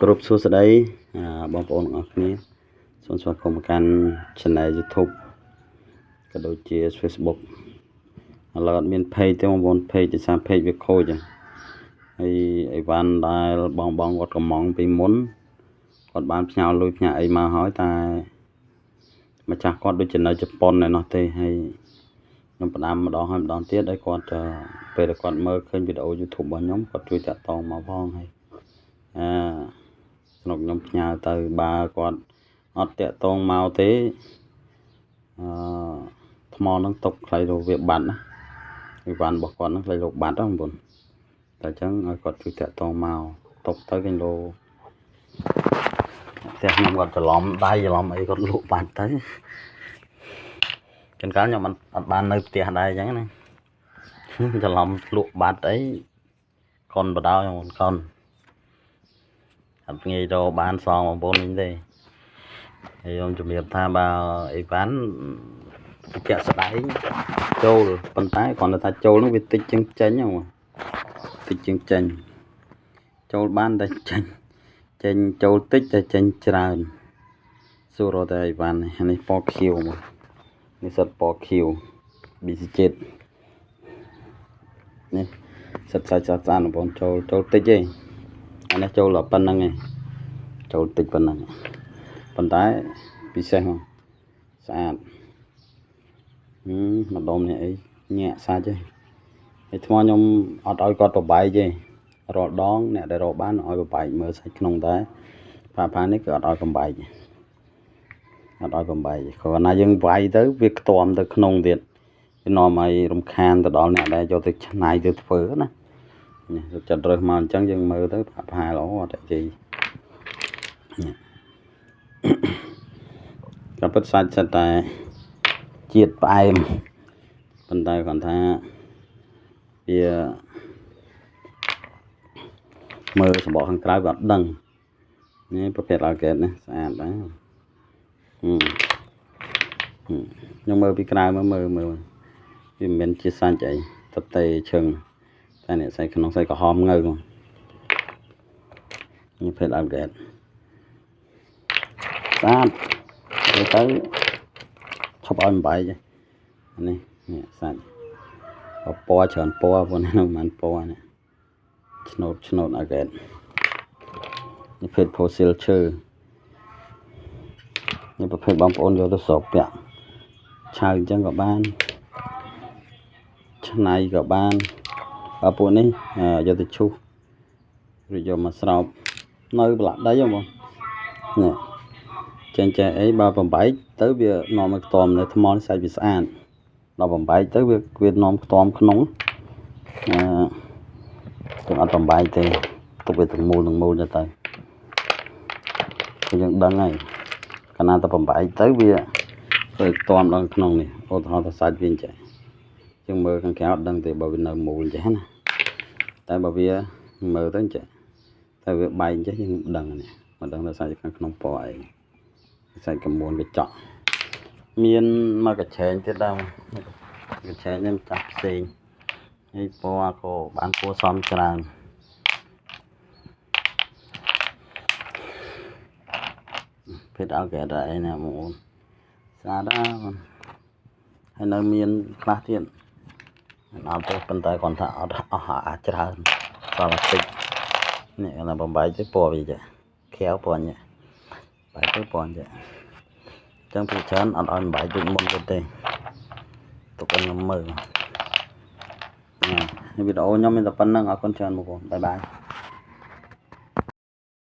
គ្រប់សួស្តីបងប្អូនទាំងអស់គ្នាសូមស្វាគមន៍មកកាន់ Channel YouTube ក៏ដូចជា Facebook ឥឡូវអត់មាន Page ទេបងប្អូន Page ដោយសារ Page វាខូចហើយអីវ៉ាន់ដែលបងគាត់កំងពីមុនគាត់បានផ្ញើលុយផ្ញើអីមកហើយតែម្ចាស់គាត់ដូចជានៅជប៉ុនឯណោះទេហើយខ្ញុំផ្ដាំម្ដងហើយម្ដងទៀតឲ្យគាត់ពេលគាត់មើលឃើញវីដេអូ YouTube របស់ខ្ញុំគាត់ជួយតាក់ទងមកផងហើយស្នុកខ្ញុំផ្ញើទៅបើគាត់អត់តាក់ទងមកទេថ្មនឹងຕົកខ្លៃរវាបាត់ណាអីវ៉ាន់របស់គាត់នឹងខ្លៃរបាត់ហ្នឹងបងប្អូនតែអញ្ចឹងឲ្យគាត់ជួយតាក់ទងមកຕົកទៅគេលោផ្ទះខ្ញុំគាត់ច្រឡំដៃច្រឡំអីគាត់លក់បាត់ទៅចង្កាលខ្ញុំអត់បាននៅផ្ទះដែរអញ្ចឹងណាច្រឡំលក់បាត់អីកុនបដៅខ្ញុំកុនអត់ងាយរកបានសងបងប្អូនវិញទេហើយខ្ញុំជំរាបថាបើអីវ៉ាន់ជាក់ស្ដែងចូលប៉ុន្តែគាត់ថាចូលនោះវាតិចជាងចេញហ្នឹងតិចជាងចេញចូលបានតែចេញចូលតិចតែចេញច្រើនសួររកតែអីវ៉ាន់នេះពណ៌ខៀវមកនេះសិតពណ៌ខៀវ BC7 នេះសិតសាច់ស្អាតបងប្អូនចូលតិចទេអានេះចូលប៉ុណ្្នឹងឯងចូលតិចប៉ុណ្្នឹងប៉ុន្តែពិសេសមកស្អាតម្ដុំនេះអីញាក់សាច់ទេហើយថ្មខ្ញុំអត់ឲ្យគាត់ប្របែកទេរាល់ដងអ្នកដែលរកបានឲ្យប្របែកមើលសាច់ក្នុងតែផានេះគឺអត់ឲ្យប្របែកគ្រាន់ណាយើងវាយទៅវាខ្ទាំទៅក្នុងទៀតវានាំឲ្យរំខានទៅដល់អ្នកដែលយកទៅច្នៃទៅធ្វើណានេះចិត្តរើសមកអញ្ចឹងយើងមើលទៅផាល្អអត់ទេក៏ពិតសាច់សិតតែជាតិផ្អែមប៉ុន្តែគាត់ថាវាមើលសម្បកខាងក្រៅវាអត់ដឹងនេះប្រភេទអាល់កេតនេះស្អាតដែរខ្ញុំមើលពីក្រៅមើលវាមិនមែនជាសាច់អីតតេឈឹងតែនេះសាច់ក្នុងសាច់ក្រហមងើនេះប្រភេទអាល់កេតស្អាតទៅឈប់ឲ្យបំបែកនេះសាច់ពណ៌ច្រើនពណ៌ប៉ុណ្ណឹងមិនពណ៌នេះឆ្នោតអាល់កេតនេះភេទ fossil ឈើនេះប្រភេទបងប្អូនយកទៅស្រូបពាក់ឆៅអញ្ចឹងក៏បានឆ្នៃក៏បានពួកនេះយកទៅឈូសឬយកមកស្រោបនៅប្រឡាក់ដីហ្នឹងបងនេះចេះអីបើបំបែកទៅវានាំឲ្យខ្ទាំនៅថ្មសាច់វាស្អាតដល់បំបែកទៅវានាំខ្ទាំក្នុងយើងអត់បំបែកទេទុកវាទាំងមូលទៅយើងដឹងហើយកាលណាតែបំបែកទៅវាទៅខ្ទាំដល់ក្នុងនេះឧទាហរណ៍ថាសាច់វាអញ្ចឹងយើងមើលខាងក្រៅអត់ដឹងទេបើវានៅមូលអញ្ចឹងណាតែបើវាមើលទៅអញ្ចឹងតែវាបែកអញ្ចឹងយើងដឹងនេះមិនដឹងថាសាច់ខាងក្នុងពណ៌អីសាច់កមួនកញ្ចក់មានមកកញ្ឆែងទៀតដែរកញ្ឆែងនេះចាស់ផ្សេងហើយពណ៌ក៏បានពណ៌សមច្រើនភេទអាល់កេតអីណាបងប្អូនស្អាតណាស់ហើយនៅមានខ្លះទៀតអត់ទេប៉ុន្តែគាត់ថាអត់អស់អាចច្រើនសល់តិចនេះណាបំបែកទៅពណ៌វាចាខៀវពណ៌នេះបែកទៅពណ៌ចាចឹងពីច្រើនអត់ឲ្យបំបែកដូចមុនទេទុកឲ្យខ្ញុំមើលនេះវីដេអូខ្ញុំមានតែប៉ុណ្្នឹងអរគុណច្រើនបងប្អូនបាយបាយ